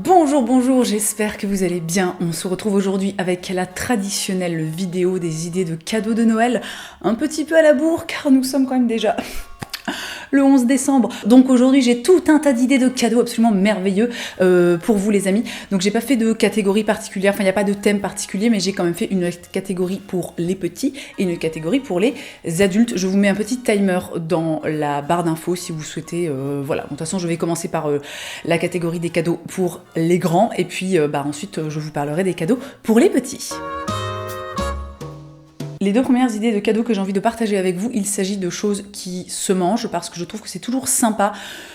Bonjour, bonjour, j'espère que vous allez bien. On se retrouve aujourd'hui avec la traditionnelle vidéo des idées de cadeaux de Noël, un petit peu à la bourre car nous sommes quand même déjà le 11 décembre. Donc aujourd'hui j'ai tout un tas d'idées de cadeaux absolument merveilleux pour vous les amis. Donc j'ai pas fait de catégorie particulière, enfin il n'y a pas de thème particulier, mais j'ai quand même fait une catégorie pour les petits et une catégorie pour les adultes. Je vous mets un petit timer dans la barre d'infos si vous souhaitez, voilà. De toute façon je vais commencer par la catégorie des cadeaux pour les grands et puis ensuite je vous parlerai des cadeaux pour les petits. Les deux premières idées de cadeaux que j'ai envie de partager avec vous, il s'agit de choses qui se mangent parce que je trouve que c'est toujours sympa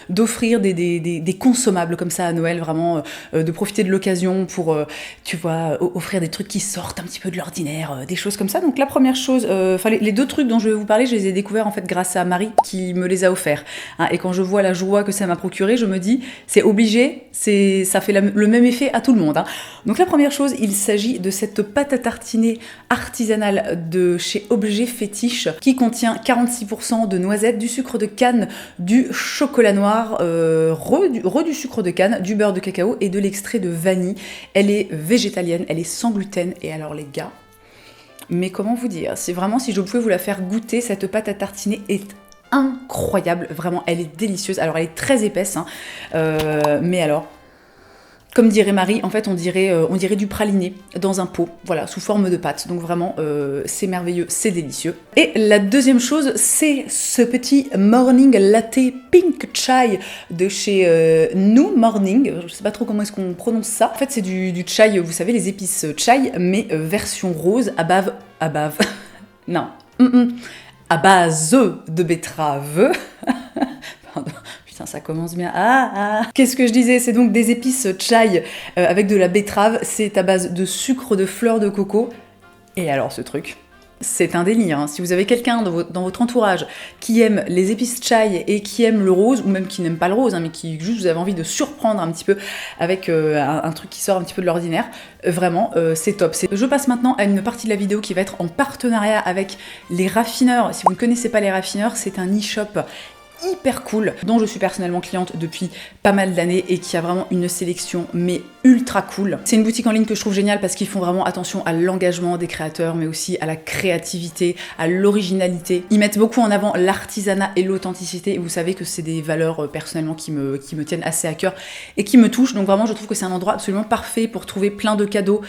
d'offrir des consommables comme ça à Noël, vraiment de profiter de l'occasion pour, tu vois, offrir des trucs qui sortent un petit peu de l'ordinaire, des choses comme ça. Donc la première chose, les deux trucs dont je vais vous parler, je les ai découverts en fait grâce à Marie qui me les a offerts. Hein, et quand je vois la joie que ça m'a procuré, je me dis, c'est obligé, ça fait le même effet à tout le monde. Hein. Donc la première chose, il s'agit de cette pâte à tartiner artisanale de chez Objet Fétiche qui contient 46% de noisettes, du sucre de canne, du chocolat noir, du sucre de canne, du beurre de cacao et de l'extrait de vanille. Elle est végétalienne, elle est sans gluten et alors les gars, mais comment vous dire, c'est vraiment si je pouvais vous la faire goûter, cette pâte à tartiner est incroyable, vraiment elle est délicieuse. Alors elle est très épaisse, hein, mais alors comme dirait Marie, en fait, on dirait du praliné dans un pot, voilà, sous forme de pâte. Donc vraiment, c'est merveilleux, c'est délicieux. Et la deuxième chose, c'est ce petit morning latte pink chai de chez New Morning. Je sais pas trop comment est-ce qu'on prononce ça. En fait, c'est du chai, vous savez, les épices chai, mais version rose à base de betterave. Pardon. Ça commence bien. Qu'est-ce que je disais? C'est donc des épices chai avec de la betterave. C'est à base de sucre de fleur de coco. Et alors ce truc, c'est un délire. Hein. Si vous avez quelqu'un dans votre entourage qui aime les épices chai et qui aime le rose, ou même qui n'aime pas le rose, hein, mais qui juste vous avez envie de surprendre un petit peu avec un truc qui sort un petit peu de l'ordinaire, vraiment, c'est top. Je passe maintenant à une partie de la vidéo qui va être en partenariat avec les raffineurs. Si vous ne connaissez pas les raffineurs, c'est un e-shop hyper cool, dont je suis personnellement cliente depuis pas mal d'années et qui a vraiment une sélection mais ultra cool. C'est une boutique en ligne que je trouve géniale parce qu'ils font vraiment attention à l'engagement des créateurs mais aussi à la créativité, à l'originalité. Ils mettent beaucoup en avant l'artisanat et l'authenticité et vous savez que c'est des valeurs personnellement qui me tiennent assez à cœur et qui me touchent, donc vraiment je trouve que c'est un endroit absolument parfait pour trouver plein de cadeaux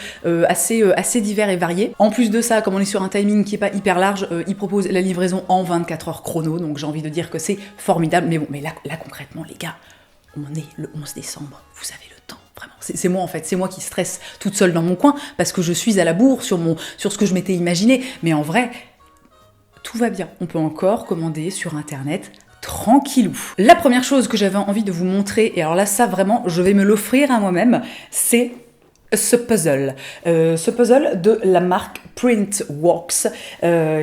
assez divers et variés. En plus de ça, comme on est sur un timing qui est pas hyper large, ils proposent la livraison en 24 heures chrono, donc j'ai envie de dire que c'est formidable, mais bon, mais là concrètement les gars, on est le 11 décembre, vous avez le temps, vraiment, c'est moi en fait, c'est moi qui stresse toute seule dans mon coin, parce que je suis à la bourre sur ce que je m'étais imaginé, mais en vrai, tout va bien, on peut encore commander sur internet, tranquillou. La première chose que j'avais envie de vous montrer, et alors là ça vraiment, je vais me l'offrir à moi-même, c'est ce puzzle de la marque Printworks,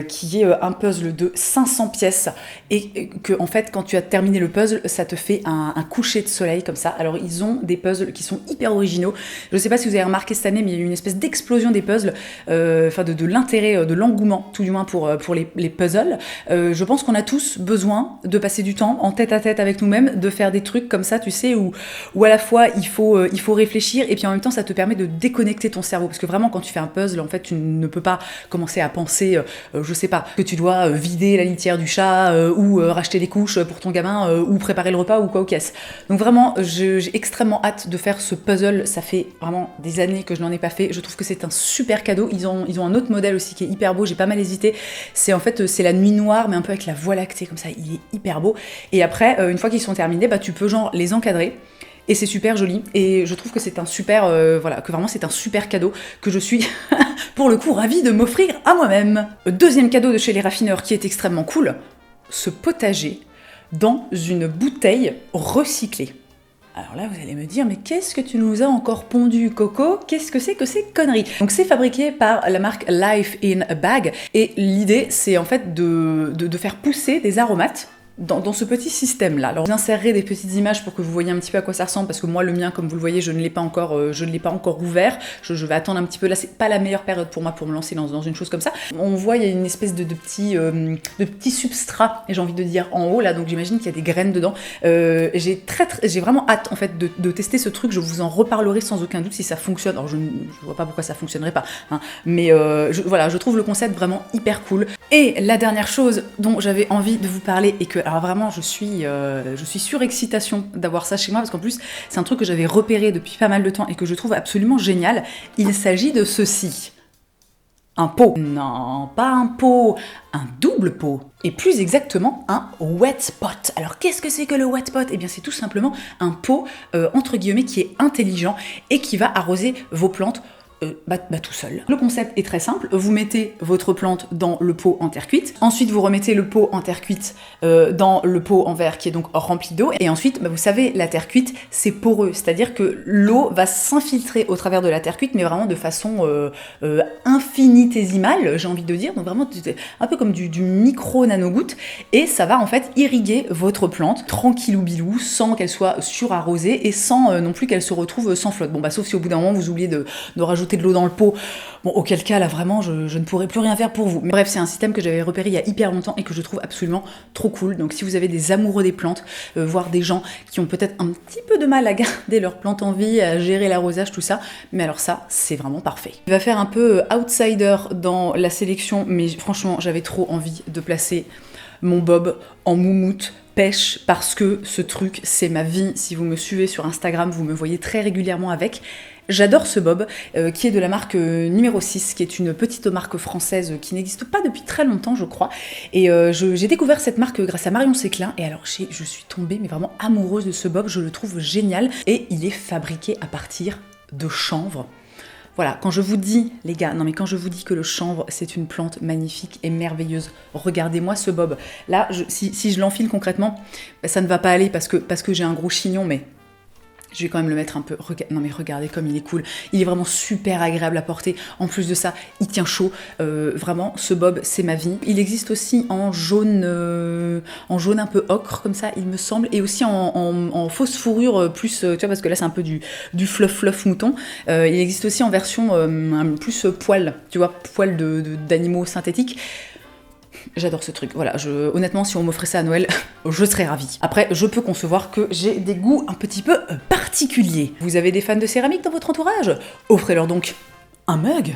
qui est un puzzle de 500 pièces et que en fait quand tu as terminé le puzzle ça te fait un coucher de soleil comme ça. Alors ils ont des puzzles qui sont hyper originaux, je sais pas si vous avez remarqué cette année mais il y a eu une espèce d'explosion des puzzles, de l'intérêt, de l'engouement tout du moins pour les puzzles. Je pense qu'on a tous besoin de passer du temps en tête à tête avec nous-mêmes, de faire des trucs comme ça tu sais où à la fois il faut réfléchir et puis en même temps ça te permet de déconnecter ton cerveau, parce que vraiment quand tu fais un puzzle en fait tu ne peux pas commencer à penser je sais pas, que tu dois vider la litière du chat ou racheter les couches pour ton gamin ou préparer le repas ou quoi aux caisses. Donc vraiment j'ai extrêmement hâte de faire ce puzzle, ça fait vraiment des années que je n'en ai pas fait, je trouve que c'est un super cadeau. Ils ont un autre modèle aussi qui est hyper beau, j'ai pas mal hésité, c'est en fait c'est la nuit noire mais un peu avec la voie lactée comme ça, il est hyper beau et après une fois qu'ils sont terminés tu peux genre les encadrer. Et c'est super joli, et je trouve que c'est un super, que vraiment c'est un super cadeau que je suis, pour le coup, ravie de m'offrir à moi-même. Deuxième cadeau de chez les raffineurs qui est extrêmement cool, ce potager dans une bouteille recyclée. Alors là, vous allez me dire, mais qu'est-ce que tu nous as encore pondu, Coco? Qu'est-ce que c'est que ces conneries? Donc c'est fabriqué par la marque Life in a Bag, et l'idée c'est en fait de faire pousser des aromates dans ce petit système-là. Alors, j'insérerai des petites images pour que vous voyez un petit peu à quoi ça ressemble, parce que moi, le mien, comme vous le voyez, je ne l'ai pas encore ouvert. Je vais attendre un petit peu. Là, c'est pas la meilleure période pour moi pour me lancer dans une chose comme ça. On voit, il y a une espèce de petit substrat, j'ai envie de dire, en haut, là, donc j'imagine qu'il y a des graines dedans. J'ai vraiment hâte, en fait, de tester ce truc. Je vous en reparlerai sans aucun doute si ça fonctionne. Alors, je vois pas pourquoi ça fonctionnerait pas, hein, mais voilà, je trouve le concept vraiment hyper cool. Et la dernière chose dont j'avais envie de vous parler, et que, alors vraiment, je suis sur excitation d'avoir ça chez moi, parce qu'en plus, c'est un truc que j'avais repéré depuis pas mal de temps et que je trouve absolument génial. Il s'agit de ceci. Un pot. Non, pas un pot, un double pot. Et plus exactement, un wet pot. Alors qu'est-ce que c'est que le wet pot? Eh bien c'est tout simplement un pot, entre guillemets, qui est intelligent et qui va arroser vos plantes tout seul. Le concept est très simple, vous mettez votre plante dans le pot en terre cuite, ensuite vous remettez le pot en terre cuite dans le pot en verre qui est donc rempli d'eau, et ensuite, vous savez, la terre cuite, c'est poreux, c'est-à-dire que l'eau va s'infiltrer au travers de la terre cuite, mais vraiment de façon infinitésimale, j'ai envie de dire, donc vraiment un peu comme du micro-nanogoutte, et ça va en fait irriguer votre plante, tranquillou bilou, sans qu'elle soit surarrosée, et sans non plus qu'elle se retrouve sans flotte. Bon sauf si au bout d'un moment vous oubliez de rajouter de l'eau dans le pot, bon auquel cas là vraiment je ne pourrais plus rien faire pour vous. Mais bref, c'est un système que j'avais repéré il y a hyper longtemps et que je trouve absolument trop cool. Donc si vous avez des amoureux des plantes, voire des gens qui ont peut-être un petit peu de mal à garder leurs plantes en vie, à gérer l'arrosage, tout ça, mais alors ça, c'est vraiment parfait. Il va faire un peu outsider dans la sélection, mais franchement j'avais trop envie de placer mon bob en moumoute pêche, parce que ce truc, c'est ma vie. Si vous me suivez sur Instagram, vous me voyez très régulièrement avec. J'adore ce bob, qui est de la marque numéro 6, qui est une petite marque française qui n'existe pas depuis très longtemps, je crois. Et j'ai découvert cette marque grâce à Marion Séclin, et alors je suis tombée mais vraiment amoureuse de ce bob, je le trouve génial, et il est fabriqué à partir de chanvre. Voilà, quand je vous dis, les gars, non mais quand je vous dis que le chanvre, c'est une plante magnifique et merveilleuse, regardez-moi ce bob. Là, si je l'enfile concrètement, ça ne va pas aller parce que j'ai un gros chignon, mais je vais quand même le mettre un peu. Non mais regardez comme il est cool. Il est vraiment super agréable à porter. En plus de ça, il tient chaud. Vraiment, ce bob, c'est ma vie. Il existe aussi en jaune un peu ocre comme ça, il me semble, et aussi en fausse fourrure plus, tu vois, parce que là c'est un peu du fluff mouton. Il existe aussi en version plus poil, tu vois, poil d'animaux synthétiques. J'adore ce truc, voilà, honnêtement si on m'offrait ça à Noël, je serais ravie. Après, je peux concevoir que j'ai des goûts un petit peu particuliers. Vous avez des fans de céramique dans votre entourage? Offrez-leur donc un mug.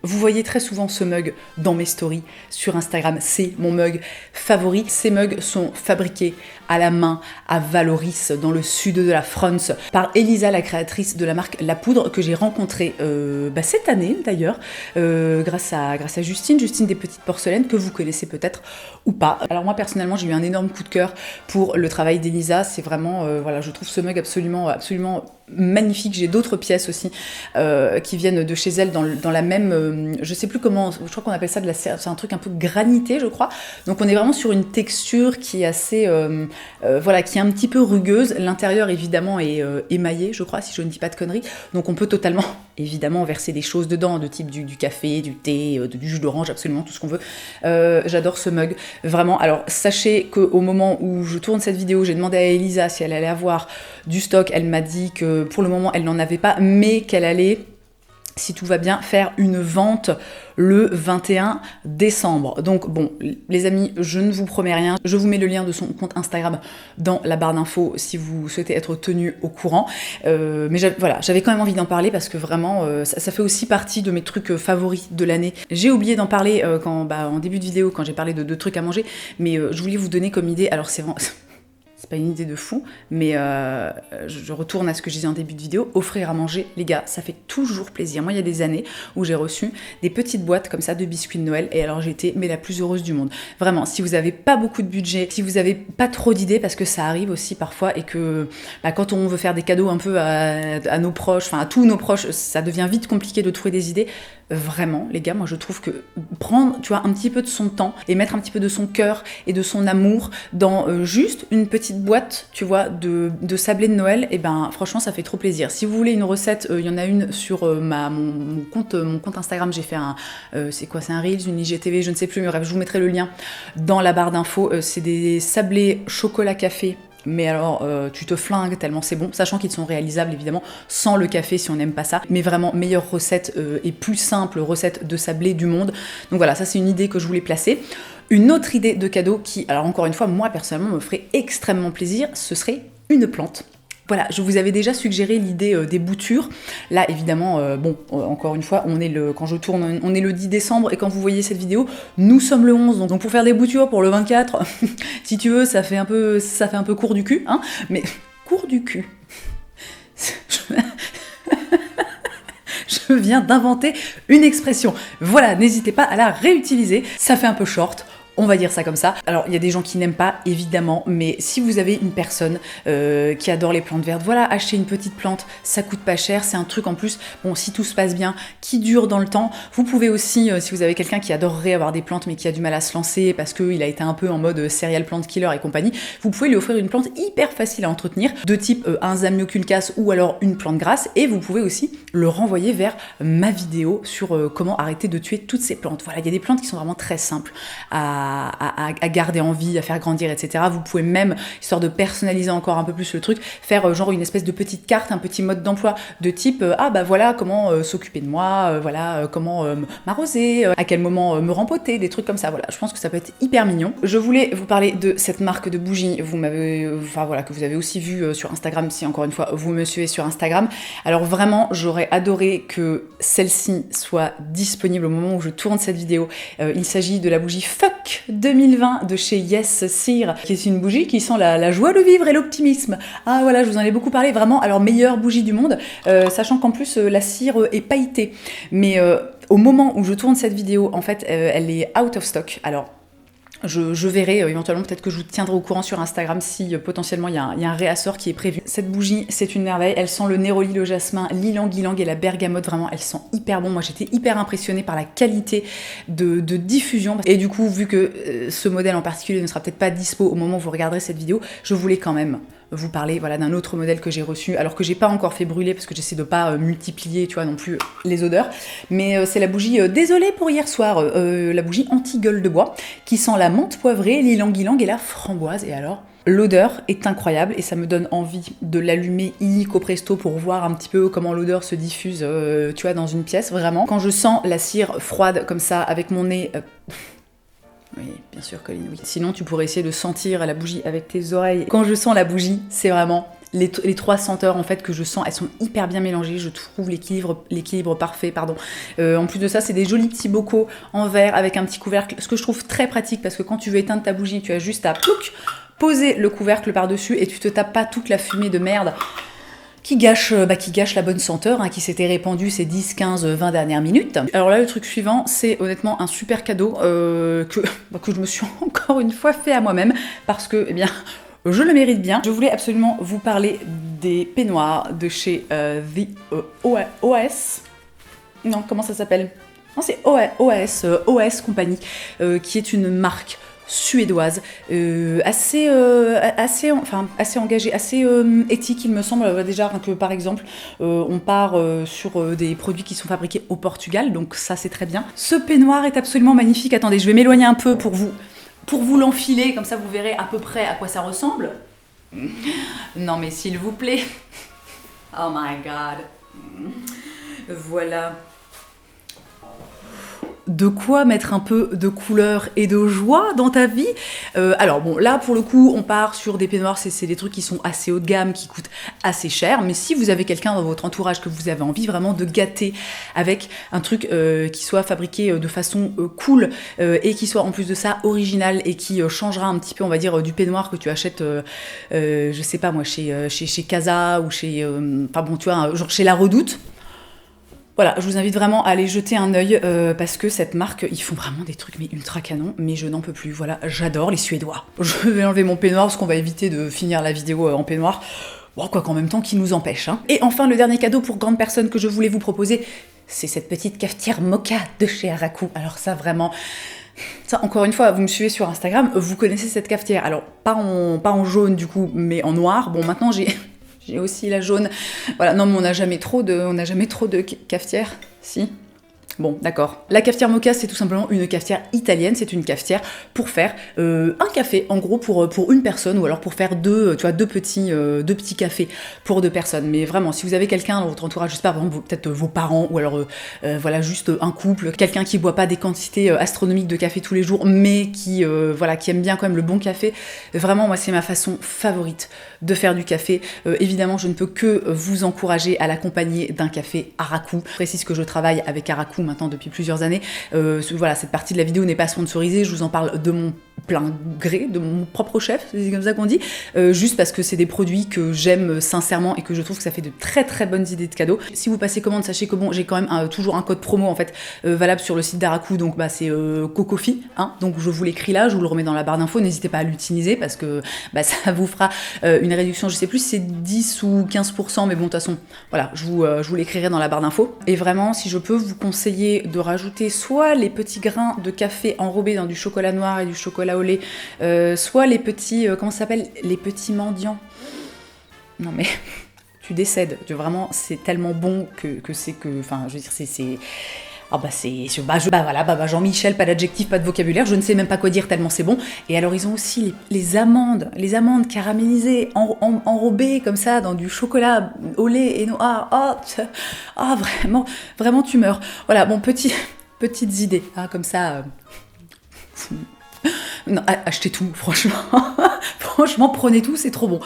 Vous voyez très souvent ce mug dans mes stories sur Instagram, c'est mon mug favori. Ces mugs sont fabriqués à la main à Valoris, dans le sud de la France, par Elisa, la créatrice de la marque La Poudre, que j'ai rencontrée cette année d'ailleurs, grâce à Justine des Petites Porcelaines, que vous connaissez peut-être ou pas. Alors moi personnellement, j'ai eu un énorme coup de cœur pour le travail d'Elisa, c'est vraiment, voilà, je trouve ce mug absolument magnifique. J'ai d'autres pièces aussi qui viennent de chez elle dans la même, je sais plus comment, je crois qu'on appelle ça c'est un truc un peu granité, je crois. Donc on est vraiment sur une texture qui est assez, voilà, qui est un petit peu rugueuse. L'intérieur évidemment est émaillé, je crois, si je ne dis pas de conneries. Donc on peut totalement, évidemment, verser des choses dedans, de type du café, du thé, du jus d'orange, absolument tout ce qu'on veut. J'adore ce mug, vraiment. Alors sachez qu'au moment où je tourne cette vidéo, j'ai demandé à Elisa si elle allait avoir du stock. Elle m'a dit que pour le moment elle n'en avait pas, mais qu'elle allait, si tout va bien, faire une vente le 21 décembre. Donc bon, les amis, je ne vous promets rien. Je vous mets le lien de son compte Instagram dans la barre d'infos si vous souhaitez être tenu au courant. Mais voilà, j'avais quand même envie d'en parler parce que vraiment, ça fait aussi partie de mes trucs favoris de l'année. J'ai oublié d'en parler en début de vidéo, quand j'ai parlé de trucs à manger, mais je voulais vous donner comme idée, alors c'est vraiment... C'est pas une idée de fou, mais je retourne à ce que je disais en début de vidéo, offrir à manger, les gars, ça fait toujours plaisir. Moi, il y a des années où j'ai reçu des petites boîtes comme ça de biscuits de Noël, et alors j'étais la plus heureuse du monde. Vraiment, si vous avez pas beaucoup de budget, si vous avez pas trop d'idées, parce que ça arrive aussi parfois, et que quand on veut faire des cadeaux un peu à nos proches, enfin à tous nos proches, ça devient vite compliqué de trouver des idées. Vraiment, les gars, moi je trouve que prendre, tu vois, un petit peu de son temps et mettre un petit peu de son cœur et de son amour dans juste une petite boîte, tu vois, de sablé de Noël, et ben franchement ça fait trop plaisir. Si vous voulez une recette, il y en a une sur mon compte Instagram, j'ai fait un, c'est quoi, c'est un Reels, une IGTV, je ne sais plus, mais bref, je vous mettrai le lien dans la barre d'infos. C'est des sablés chocolat café. Mais alors, tu te flingues tellement c'est bon, sachant qu'ils sont réalisables évidemment sans le café si on n'aime pas ça. Mais vraiment, meilleure recette et plus simple recette de sablé du monde. Donc voilà, ça c'est une idée que je voulais placer. Une autre idée de cadeau qui, alors encore une fois, moi personnellement me ferait extrêmement plaisir, ce serait une plante. Voilà, je vous avais déjà suggéré l'idée des boutures. Là, évidemment, encore une fois, quand je tourne, on est le 10 décembre, et quand vous voyez cette vidéo, nous sommes le 11. Donc pour faire des boutures pour le 24, si tu veux, ça fait un peu court du cul, hein. Mais court du cul. Je viens d'inventer une expression. Voilà, n'hésitez pas à la réutiliser. Ça fait un peu short. On va dire ça comme ça. Alors, il y a des gens qui n'aiment pas, évidemment, mais si vous avez une personne qui adore les plantes vertes, voilà, achetez une petite plante, ça coûte pas cher, c'est un truc en plus, bon, si tout se passe bien, qui dure dans le temps. Vous pouvez aussi, si vous avez quelqu'un qui adorerait avoir des plantes, mais qui a du mal à se lancer parce qu'il a été un peu en mode serial plant killer et compagnie, vous pouvez lui offrir une plante hyper facile à entretenir, de type un Zamioculcas ou alors une plante grasse, et vous pouvez aussi le renvoyer vers ma vidéo sur comment arrêter de tuer toutes ces plantes. Voilà, il y a des plantes qui sont vraiment très simples à garder en vie, à faire grandir, etc. Vous pouvez même, histoire de personnaliser encore un peu plus le truc, faire genre une espèce de petite carte, un petit mode d'emploi de type voilà comment s'occuper de moi, voilà comment m'arroser, à quel moment me rempoter, des trucs comme ça. Voilà, je pense que ça peut être hyper mignon. Je voulais vous parler de cette marque de bougies, que vous avez aussi vu sur Instagram, si encore une fois vous me suivez sur Instagram. Alors vraiment, j'aurais adoré que celle-ci soit disponible au moment où je tourne cette vidéo. Il s'agit de la bougie Fuck 2020 de chez Yes Cire, qui est une bougie qui sent la joie de vivre et l'optimisme. Ah voilà, je vous en ai beaucoup parlé, vraiment, alors meilleure bougie du monde, sachant qu'en plus la cire est pailletée. Mais au moment où je tourne cette vidéo, en fait, elle est out of stock. Alors, je verrai éventuellement, peut-être que je vous tiendrai au courant sur Instagram si potentiellement il y a un réassort qui est prévu. Cette bougie, c'est une merveille. Elle sent le néroli, le jasmin, l'ilang-ilang et la bergamote. Vraiment, elle sent hyper bon. Moi, j'étais hyper impressionnée par la qualité de diffusion. Et du coup, vu que ce modèle en particulier ne sera peut-être pas dispo au moment où vous regarderez cette vidéo, je voulais quand même vous parler d'un autre modèle que j'ai reçu, alors que j'ai pas encore fait brûler parce que j'essaie de pas multiplier, tu vois, non plus les odeurs. Mais c'est la bougie désolée pour hier soir, la bougie anti-gueule de bois, qui sent la menthe poivrée, l'ilang-ilang et la framboise. Et alors, l'odeur est incroyable et ça me donne envie de l'allumer illico presto pour voir un petit peu comment l'odeur se diffuse, tu vois, dans une pièce, vraiment. Quand je sens la cire froide comme ça, avec mon nez... Oui, bien sûr, Colline, oui. Sinon, tu pourrais essayer de sentir la bougie avec tes oreilles. Quand je sens la bougie, c'est vraiment les trois senteurs en fait que je sens. Elles sont hyper bien mélangées. Je trouve l'équilibre parfait, pardon. En plus de ça, c'est des jolis petits bocaux en verre avec un petit couvercle. Ce que je trouve très pratique parce que quand tu veux éteindre ta bougie, tu as juste à poser le couvercle par-dessus et tu te tapes pas toute la fumée de merde qui gâche la bonne senteur, hein, qui s'était répandue ces 10, 15, 20 dernières minutes. Alors là, le truc suivant, c'est honnêtement un super cadeau que je me suis encore une fois fait à moi-même, parce que, eh bien, je le mérite bien. Je voulais absolument vous parler des peignoirs de chez OAS. Non, comment ça s'appelle? Non, c'est OAS Compagnie, qui est une marque suédoise, assez engagée, assez éthique, il me semble. Déjà que par exemple, on part sur des produits qui sont fabriqués au Portugal, donc ça c'est très bien. Ce peignoir est absolument magnifique. Attendez, je vais m'éloigner un peu pour vous l'enfiler, comme ça vous verrez à peu près à quoi ça ressemble. Non mais s'il vous plaît. Oh my god. Voilà. De quoi mettre un peu de couleur et de joie dans ta vie. Alors bon, là pour le coup, on part sur des peignoirs, c'est des trucs qui sont assez haut de gamme, qui coûtent assez cher, mais si vous avez quelqu'un dans votre entourage que vous avez envie vraiment de gâter avec un truc qui soit fabriqué de façon cool et qui soit en plus de ça original et qui changera un petit peu, on va dire, du peignoir que tu achètes, je sais pas moi, chez Casa ou chez... Enfin bon, tu vois, genre chez La Redoute. Voilà, je vous invite vraiment à aller jeter un œil parce que cette marque, ils font vraiment des trucs mais ultra canons, mais je n'en peux plus. Voilà, j'adore les Suédois. Je vais enlever mon peignoir parce qu'on va éviter de finir la vidéo en peignoir. Bon, quoi qu'en même temps, qui nous empêche. Hein. Et enfin, le dernier cadeau pour grandes personnes que je voulais vous proposer, c'est cette petite cafetière Moka de chez Haraku. Alors ça, vraiment... Ça, encore une fois, vous me suivez sur Instagram, vous connaissez cette cafetière. Alors, pas en jaune du coup, mais en noir. Bon, maintenant, j'ai aussi la jaune. Voilà, non, mais on n'a jamais trop de cafetières, si. Bon, d'accord. La cafetière Moka, c'est tout simplement une cafetière italienne. C'est une cafetière pour faire un café, en gros, pour une personne, ou alors pour faire deux petits cafés pour deux personnes. Mais vraiment, si vous avez quelqu'un dans votre entourage, je sais pas, par exemple, peut-être vos parents, ou alors, voilà, juste un couple, quelqu'un qui boit pas des quantités astronomiques de café tous les jours, mais qui aime bien quand même le bon café. Vraiment, moi, c'est ma façon favorite de faire du café. Évidemment, je ne peux que vous encourager à l'accompagner d'un café Haraku. Je précise que je travaille avec Haraku maintenant depuis plusieurs années. Voilà, cette partie de la vidéo n'est pas sponsorisée, je vous en parle de mon plein gré, de mon propre chef, c'est comme ça qu'on dit, juste parce que c'est des produits que j'aime sincèrement et que je trouve que ça fait de très très bonnes idées de cadeaux. Si vous passez commande, sachez que bon, j'ai quand même toujours un code promo en fait valable sur le site d'Haraku, donc bah c'est Cocofi, hein, donc je vous l'écris là, je vous le remets dans la barre d'infos, n'hésitez pas à l'utiliser parce que bah, ça vous fera une réduction, je sais plus si c'est 10 ou 15%, mais bon de toute façon, voilà, je vous l'écrirai dans la barre d'infos. Et vraiment, si je peux vous conseiller de rajouter soit les petits grains de café enrobés dans du chocolat noir et du chocolat au lait, soit les petits, comment ça s'appelle, les petits mendiants. Non mais, tu décèdes, vraiment, c'est tellement bon que c'est que, enfin, je veux dire, c'est... Ah bah Jean-Michel, pas d'adjectif, pas de vocabulaire, je ne sais même pas quoi dire tellement c'est bon. Et alors ils ont aussi les amandes caramélisées, enrobées comme ça dans du chocolat au lait et noir. Ah vraiment tu meurs. Voilà, bon petites idées, hein, comme ça. Non, achetez tout, franchement. Franchement, prenez tout, c'est trop bon.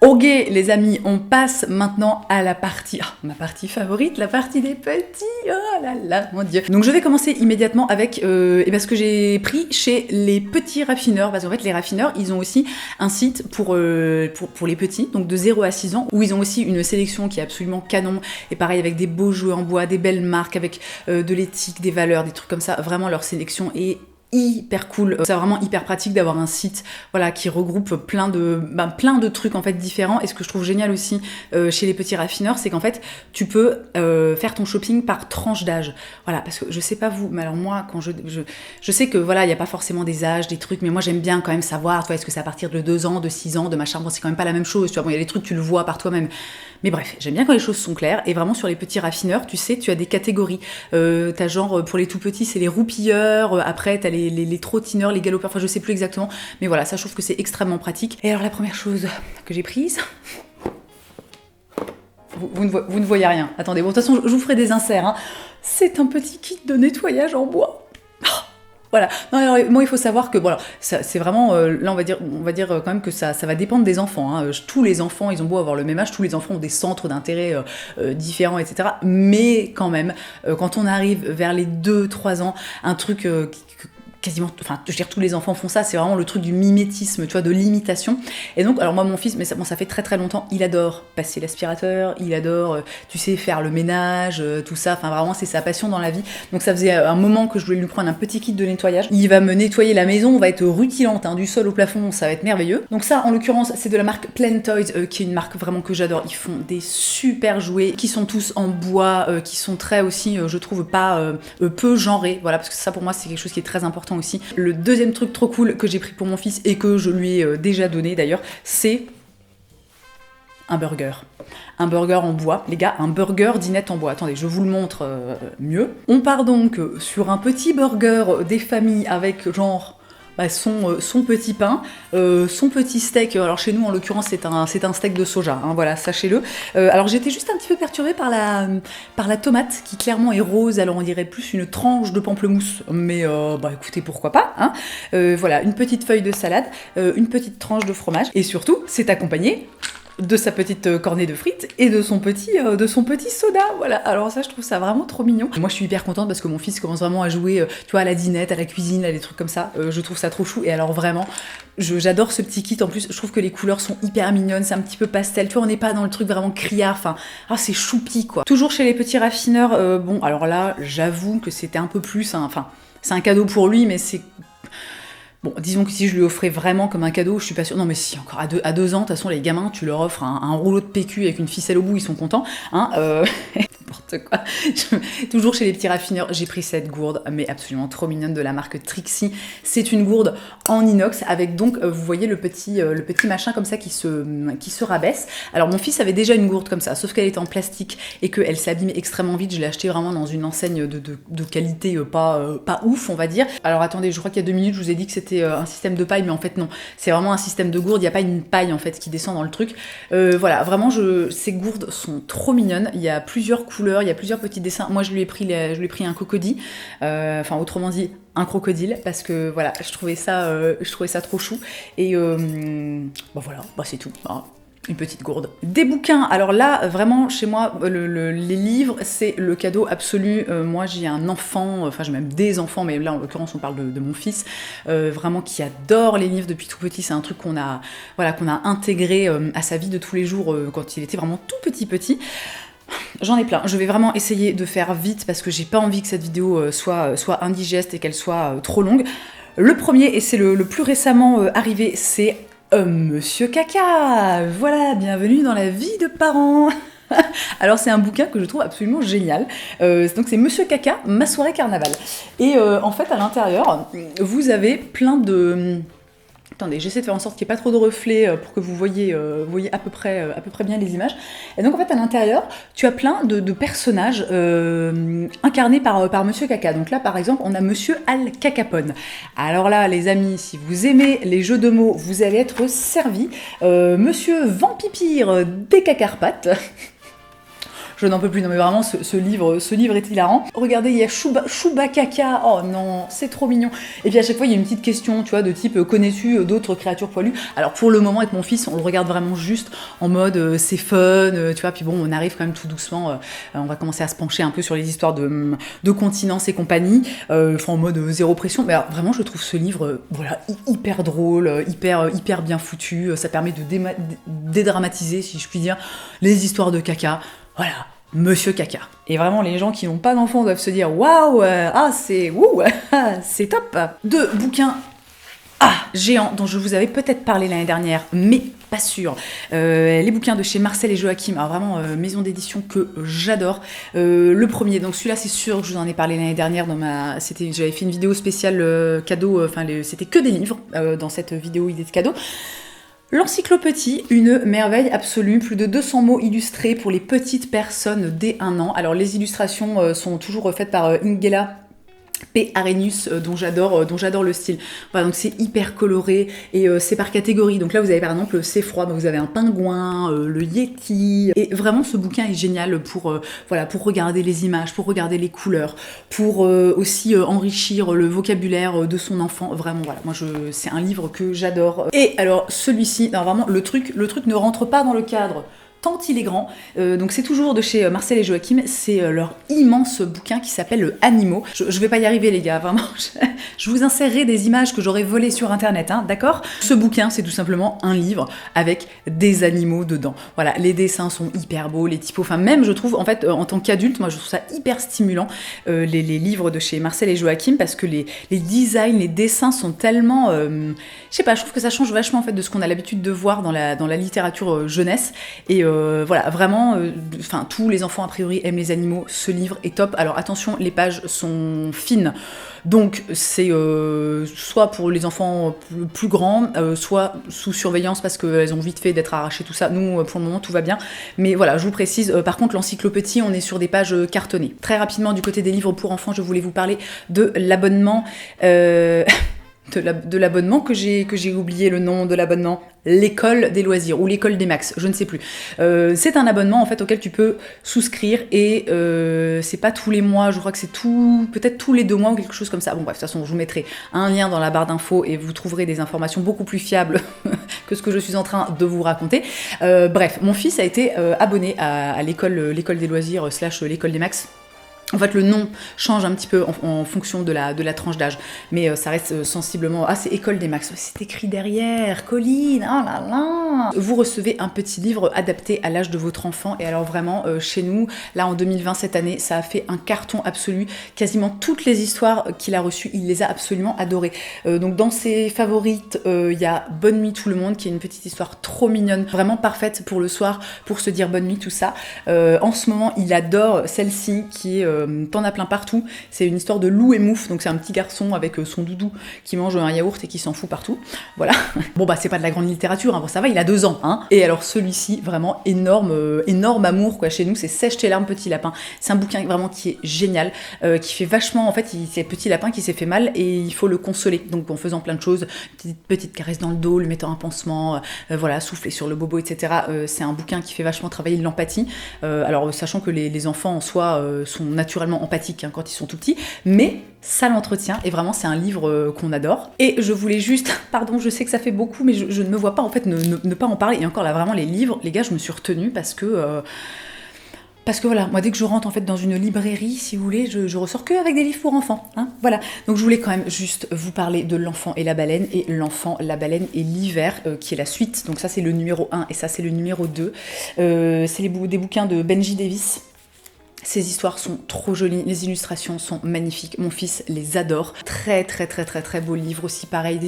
Ok les amis, on passe maintenant à la partie, ma partie favorite, la partie des petits, oh là là, mon dieu. Donc je vais commencer immédiatement avec ce que j'ai pris chez les petits raffineurs, parce qu'en fait les raffineurs, ils ont aussi un site pour les petits, donc de 0 à 6 ans, où ils ont aussi une sélection qui est absolument canon, et pareil avec des beaux jouets en bois, des belles marques, avec de l'éthique, des valeurs, des trucs comme ça, vraiment leur sélection est hyper cool, c'est vraiment hyper pratique d'avoir un site voilà, qui regroupe plein de trucs en fait différents. Et ce que je trouve génial aussi chez les petits raffineurs, c'est qu'en fait tu peux faire ton shopping par tranche d'âge, voilà, parce que je sais pas vous, mais alors moi quand je sais que voilà, il y a pas forcément des âges, des trucs, mais moi j'aime bien quand même savoir, tu vois, est-ce que c'est à partir de 2 ans, de 6 ans, de machin, bon c'est quand même pas la même chose, tu vois, bon il y a des trucs tu le vois par toi-même, mais bref, j'aime bien quand les choses sont claires. Et vraiment sur les petits raffineurs, tu sais, tu as des catégories, t'as genre pour les tout petits c'est les roupilleurs, après t'as les trottineurs, les galopeurs, enfin je sais plus exactement, mais voilà, ça je trouve que c'est extrêmement pratique. Et alors la première chose que j'ai prise, vous ne voyez rien, attendez, bon de toute façon je vous ferai des inserts, hein. C'est un petit kit de nettoyage en bois. Voilà. Non, alors, moi, il faut savoir que voilà, c'est vraiment là on va dire quand même que ça va dépendre des enfants. Hein. Tous les enfants, ils ont beau avoir le même âge, tous les enfants ont des centres d'intérêt différents, etc. Mais quand même, quand on arrive vers les 2-3 ans, un truc quasiment, enfin, je veux dire, tous les enfants font ça, c'est vraiment le truc du mimétisme, tu vois, de l'imitation. Et donc, alors moi, mon fils, mais ça fait très très longtemps, il adore passer l'aspirateur, il adore, tu sais, faire le ménage, tout ça, enfin vraiment, c'est sa passion dans la vie. Donc ça faisait un moment que je voulais lui prendre un petit kit de nettoyage. Il va me nettoyer la maison, on va être rutilante, hein, du sol au plafond, ça va être merveilleux. Donc ça, en l'occurrence, c'est de la marque Plain Toys, qui est une marque vraiment que j'adore. Ils font des super jouets, qui sont tous en bois, qui sont très aussi, je trouve, pas peu genrés, voilà, parce que ça, pour moi, c'est quelque chose qui est très important aussi. Le deuxième truc trop cool que j'ai pris pour mon fils et que je lui ai déjà donné d'ailleurs, c'est un burger. Un burger en bois, les gars, un burger dinette en bois. Attendez, je vous le montre mieux. On part donc sur un petit burger des familles avec genre son petit pain, son petit steak. Alors chez nous en l'occurrence c'est un steak de soja, hein, voilà, sachez-le. Alors j'étais juste un petit peu perturbée par la tomate qui clairement est rose, alors on dirait plus une tranche de pamplemousse, mais écoutez, pourquoi pas, hein. Voilà, une petite feuille de salade, une petite tranche de fromage, et surtout c'est accompagné de sa petite cornée de frites et de son petit soda, voilà. Alors ça, je trouve ça vraiment trop mignon. Moi, je suis hyper contente parce que mon fils commence vraiment à jouer, tu vois, à la dinette, à la cuisine, à des trucs comme ça. Je trouve ça trop chou. Et alors vraiment, j'adore ce petit kit. En plus, je trouve que les couleurs sont hyper mignonnes. C'est un petit peu pastel. Tu vois, on n'est pas dans le truc vraiment criard. Enfin, c'est choupi, quoi. Toujours chez les petits raffineurs. Bon, alors là, j'avoue que c'était un peu plus. Enfin, c'est un cadeau pour lui, mais c'est... Bon, disons que si je lui offrais vraiment comme un cadeau, je suis pas sûre. Non, mais si, encore à 2 ans, de toute façon, les gamins, tu leur offres un rouleau de PQ avec une ficelle au bout, ils sont contents. Hein, n'importe quoi. Toujours chez les petits raffineurs, j'ai pris cette gourde, mais absolument trop mignonne, de la marque Trixie. C'est une gourde en inox avec donc, vous voyez le petit machin comme ça qui se rabaisse. Alors mon fils avait déjà une gourde comme ça, sauf qu'elle était en plastique et qu'elle s'abîmait extrêmement vite. Je l'ai achetée vraiment dans une enseigne de qualité pas ouf, on va dire. Alors attendez, je crois qu'il y a 2 minutes, je vous ai dit que c'était un système de paille, mais en fait non. C'est vraiment un système de gourde, il n'y a pas une paille en fait qui descend dans le truc. Voilà, vraiment, ces gourdes sont trop mignonnes. Il y a plusieurs couleurs, il y a plusieurs petits dessins. Moi, je lui ai pris un cocody, enfin autrement dit un crocodile, parce que voilà, je trouvais ça trop chou. Et bon voilà, c'est tout. Hein. Une petite gourde. Des bouquins, alors là, vraiment, chez moi, les livres, c'est le cadeau absolu. Moi, j'ai un enfant, enfin j'ai même des enfants, mais là, en l'occurrence, on parle de mon fils, vraiment qui adore les livres depuis tout petit. C'est un truc qu'on a intégré à sa vie de tous les jours quand il était vraiment tout petit. J'en ai plein. Je vais vraiment essayer de faire vite parce que j'ai pas envie que cette vidéo soit indigeste et qu'elle soit trop longue. Le premier, et c'est le plus récemment arrivé, c'est Monsieur Caca. Voilà, bienvenue dans la vie de parents. Alors c'est un bouquin que je trouve absolument génial. Donc c'est Monsieur Caca, ma soirée carnaval. Et en fait à l'intérieur, vous avez plein de... Attendez, j'essaie de faire en sorte qu'il n'y ait pas trop de reflets pour que vous voyez à peu près bien les images. Et donc en fait à l'intérieur, tu as plein de personnages incarnés par Monsieur Caca. Donc là par exemple, on a Monsieur Al Cacapone. Alors là les amis, si vous aimez les jeux de mots, vous allez être servis. Monsieur Vampipire des Cacarpates. Je n'en peux plus, non mais vraiment ce livre est hilarant. Regardez, il y a Chouba Caca, oh non, c'est trop mignon. Et puis à chaque fois il y a une petite question, tu vois, de type connais-tu d'autres créatures poilues? Alors pour le moment avec mon fils, on le regarde vraiment juste en mode c'est fun, tu vois, puis bon on arrive quand même tout doucement, on va commencer à se pencher un peu sur les histoires de continence et compagnie, en mode zéro pression, mais alors, vraiment je trouve ce livre voilà, hyper drôle, hyper bien foutu, ça permet de dédramatiser, si je puis dire, les histoires de caca. Voilà, Monsieur Caca. Et vraiment, les gens qui n'ont pas d'enfants doivent se dire waouh, c'est top. 2 bouquins géants dont je vous avais peut-être parlé l'année dernière, mais pas sûr. Les bouquins de chez Marcel et Joachim, alors vraiment maison d'édition que j'adore. Le premier, donc celui-là c'est sûr que je vous en ai parlé l'année dernière j'avais fait une vidéo spéciale cadeau, c'était que des livres dans cette vidéo idée de cadeau. L'encyclopédie, une merveille absolue, plus de 200 mots illustrés pour les petites personnes dès 1 an. Alors les illustrations sont toujours faites par Ingela P. Arrhenius, dont j'adore le style. Voilà, donc c'est hyper coloré et c'est par catégorie. Donc là, vous avez par exemple c'est froid, donc vous avez un pingouin, le Yeti. Et vraiment, ce bouquin est génial pour regarder les images, pour regarder les couleurs, pour aussi enrichir le vocabulaire de son enfant. Vraiment, voilà, moi c'est un livre que j'adore. Et alors celui-ci, vraiment, le truc ne rentre pas dans le cadre tant il est grand. Donc c'est toujours de chez Marcel et Joachim, c'est leur immense bouquin qui s'appelle Animaux. Je vais pas y arriver les gars, vraiment. Je vous insérerai des images que j'aurais volées sur internet, hein, d'accord? Ce bouquin, c'est tout simplement un livre avec des animaux dedans. Voilà, les dessins sont hyper beaux, les typos, même je trouve, en fait, en tant qu'adulte, moi je trouve ça hyper stimulant, les livres de chez Marcel et Joachim, parce que les designs, les dessins sont tellement... je sais pas, je trouve que ça change vachement en fait de ce qu'on a l'habitude de voir dans la littérature jeunesse. Et voilà, vraiment, tous les enfants a priori aiment les animaux, ce livre est top. Alors attention, les pages sont fines, donc c'est soit pour les enfants plus grands, soit sous surveillance parce qu'elles ont vite fait d'être arrachées, tout ça. Nous, pour le moment, tout va bien. Mais voilà, je vous précise, par contre, l'encyclopédie, on est sur des pages cartonnées. Très rapidement, du côté des livres pour enfants, je voulais vous parler de l'abonnement... de l'abonnement que j'ai oublié le nom de l'abonnement, l'école des loisirs ou l'école des max, je ne sais plus. C'est un abonnement en fait auquel tu peux souscrire et c'est pas tous les mois, je crois que c'est peut-être tous les 2 mois ou quelque chose comme ça. Bon bref, de toute façon je vous mettrai un lien dans la barre d'infos et vous trouverez des informations beaucoup plus fiables que ce que je suis en train de vous raconter. Bref, mon fils a été abonné à l'école des loisirs / l'école des max. En fait, le nom change un petit peu en fonction de la tranche d'âge, mais ça reste sensiblement... Ah, c'est École des Max, c'est écrit derrière, Colline, oh là là. Vous recevez un petit livre adapté à l'âge de votre enfant, et alors vraiment, chez nous, là en 2020, cette année, ça a fait un carton absolu. Quasiment toutes les histoires qu'il a reçues, il les a absolument adorées. Donc dans ses favorites, il y a Bonne nuit tout le monde, qui est une petite histoire trop mignonne, vraiment parfaite pour le soir, pour se dire bonne nuit, tout ça. En ce moment, il adore celle-ci, qui est... T'en as plein partout, c'est une histoire de loup et mouf, donc c'est un petit garçon avec son doudou qui mange un yaourt et qui s'en fout partout, voilà. Bon bah c'est pas de la grande littérature, hein. Bon, ça va, il a 2 ans, hein. Et alors celui-ci, vraiment énorme amour quoi, chez nous, c'est Sèche tes larmes petit lapin, c'est un bouquin vraiment qui est génial, qui fait vachement, en fait, c'est petit lapin qui s'est fait mal et il faut le consoler, donc en faisant plein de choses, petite caresse dans le dos, lui mettant un pansement, voilà, souffler sur le bobo, etc. C'est un bouquin qui fait vachement travailler l'empathie, alors sachant que les enfants en soi sont naturellement empathiques, hein, quand ils sont tout petits, mais ça l'entretient, et vraiment c'est un livre qu'on adore. Et je voulais juste, pardon, je sais que ça fait beaucoup, mais je ne me vois pas en fait ne pas en parler. Et encore là, vraiment les livres, les gars, je me suis retenue parce que voilà, moi dès que je rentre en fait dans une librairie, si vous voulez, je ressors que avec des livres pour enfants, hein, voilà. Donc je voulais quand même juste vous parler de L'Enfant et la baleine, et L'Enfant, la baleine et l'hiver, qui est la suite. Donc ça c'est le numéro 1 et ça c'est le numéro 2. C'est des bouquins de Benji Davis. Ces histoires sont trop jolies, les illustrations sont magnifiques, mon fils les adore. Très beau livre aussi, pareil,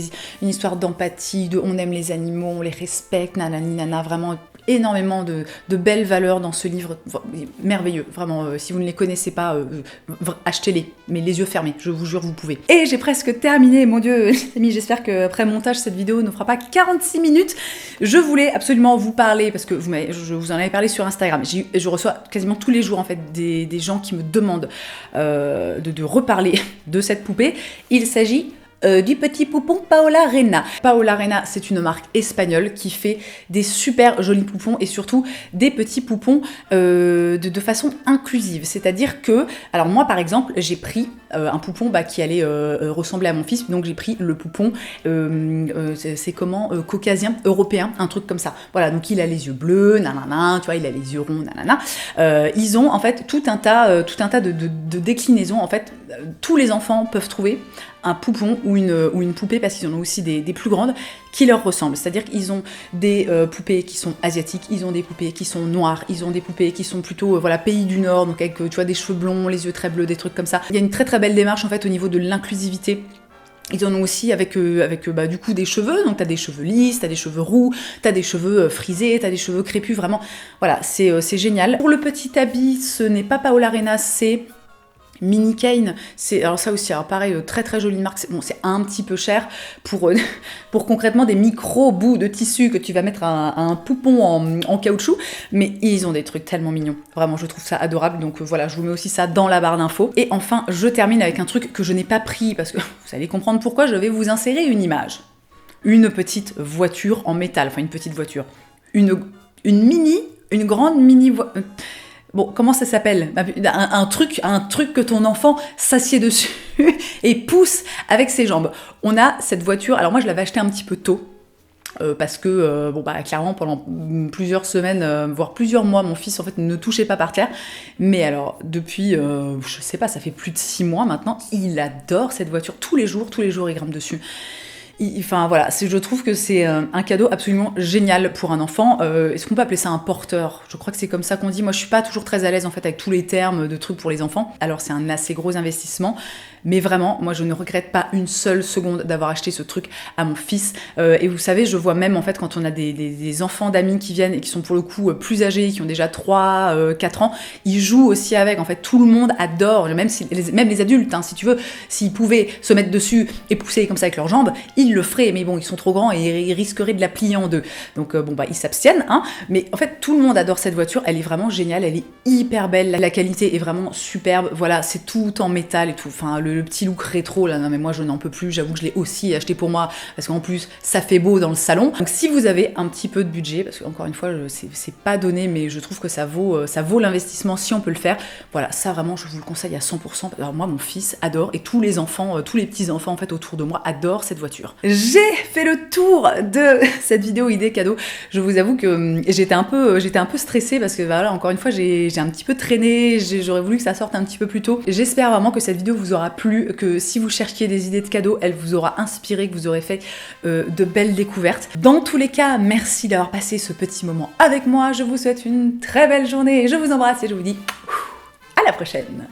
une histoire d'empathie, de on aime les animaux, on les respecte, nanani nana, vraiment énormément de belles valeurs dans ce livre, merveilleux, vraiment, si vous ne les connaissez pas, achetez-les, mais les yeux fermés, je vous jure, vous pouvez. Et j'ai presque terminé, mon Dieu, les amis, j'espère qu'après montage, cette vidéo ne fera pas 46 minutes. Je voulais absolument vous parler, parce que je vous en avais parlé sur Instagram, je reçois quasiment tous les jours, en fait, des gens qui me demandent de reparler de cette poupée. Il s'agit du petit poupon Paola Reina. Paola Reina, c'est une marque espagnole qui fait des super jolis poupons et surtout des petits poupons de façon inclusive. C'est-à-dire que, alors moi par exemple, j'ai pris un poupon qui allait ressembler à mon fils, donc j'ai pris le poupon, c'est comment, caucasien, européen, un truc comme ça. Voilà, donc il a les yeux bleus, nanana, tu vois, il a les yeux ronds, nanana. Ils ont en fait tout un tas de déclinaisons. En fait, tous les enfants peuvent trouver un poupon ou une poupée, parce qu'ils en ont aussi des plus grandes, qui leur ressemblent. C'est-à-dire qu'ils ont des poupées qui sont asiatiques, ils ont des poupées qui sont noires, ils ont des poupées qui sont plutôt voilà, pays du Nord, donc avec tu vois, des cheveux blonds, les yeux très bleus, des trucs comme ça. Il y a une très belle démarche en fait au niveau de l'inclusivité. Ils en ont aussi avec du coup des cheveux, donc t'as des cheveux lisses, t'as des cheveux roux, t'as des cheveux frisés, t'as des cheveux crépus, vraiment, voilà, c'est génial. Pour le petit habit, ce n'est pas Paola Reina, c'est Mini Kane, c'est alors ça aussi, alors pareil, très jolie marque, c'est un petit peu cher pour concrètement des micro bouts de tissu que tu vas mettre à un poupon en caoutchouc, mais ils ont des trucs tellement mignons, vraiment je trouve ça adorable, donc voilà, je vous mets aussi ça dans la barre d'infos. Et enfin, je termine avec un truc que je n'ai pas pris, parce que vous allez comprendre pourquoi, je vais vous insérer une image. Une petite voiture en métal, enfin une petite voiture, une grande mini voiture... Bon, comment ça s'appelle ? Un truc que ton enfant s'assied dessus et pousse avec ses jambes. On a cette voiture, alors moi je l'avais achetée un petit peu tôt, parce que, clairement, pendant plusieurs semaines, voire plusieurs mois, mon fils, en fait, ne touchait pas par terre. Mais alors, depuis, je sais pas, ça fait plus de 6 mois maintenant, il adore cette voiture. Tous les jours, il grimpe dessus. Enfin voilà, je trouve que c'est un cadeau absolument génial pour un enfant. Est-ce qu'on peut appeler ça un porteur ? Je crois que c'est comme ça qu'on dit. Moi je suis pas toujours très à l'aise en fait avec tous les termes de trucs pour les enfants. Alors c'est un assez gros investissement, mais vraiment moi je ne regrette pas une seule seconde d'avoir acheté ce truc à mon fils. Et vous savez, je vois même en fait quand on a des enfants d'amis qui viennent et qui sont pour le coup plus âgés, qui ont déjà 3, 4 ans, ils jouent aussi avec. En fait tout le monde adore, même les adultes, hein, si tu veux, s'ils pouvaient se mettre dessus et pousser comme ça avec leurs jambes, ils le feraient, mais bon, ils sont trop grands et ils risqueraient de la plier en deux. Donc ils s'abstiennent, hein. Mais en fait, tout le monde adore cette voiture, elle est vraiment géniale, elle est hyper belle, la qualité est vraiment superbe, voilà, c'est tout en métal et tout. Enfin, le petit look rétro, là, non mais moi je n'en peux plus, j'avoue que je l'ai aussi acheté pour moi, parce qu'en plus, ça fait beau dans le salon. Donc si vous avez un petit peu de budget, parce qu'encore une fois, c'est pas donné, mais je trouve que ça vaut l'investissement si on peut le faire. Voilà, ça vraiment, je vous le conseille à 100%. Alors moi, mon fils adore, et tous les enfants, tous les petits-enfants, en fait, autour de moi, adorent cette voiture. J'ai fait le tour de cette vidéo idée cadeau. Je vous avoue que j'étais un peu stressée parce que voilà, encore une fois, j'ai un petit peu traîné, j'aurais voulu que ça sorte un petit peu plus tôt. J'espère vraiment que cette vidéo vous aura plu, que si vous cherchiez des idées de cadeaux, elle vous aura inspiré, que vous aurez fait de belles découvertes. Dans tous les cas, merci d'avoir passé ce petit moment avec moi. Je vous souhaite une très belle journée, je vous embrasse et je vous dis à la prochaine.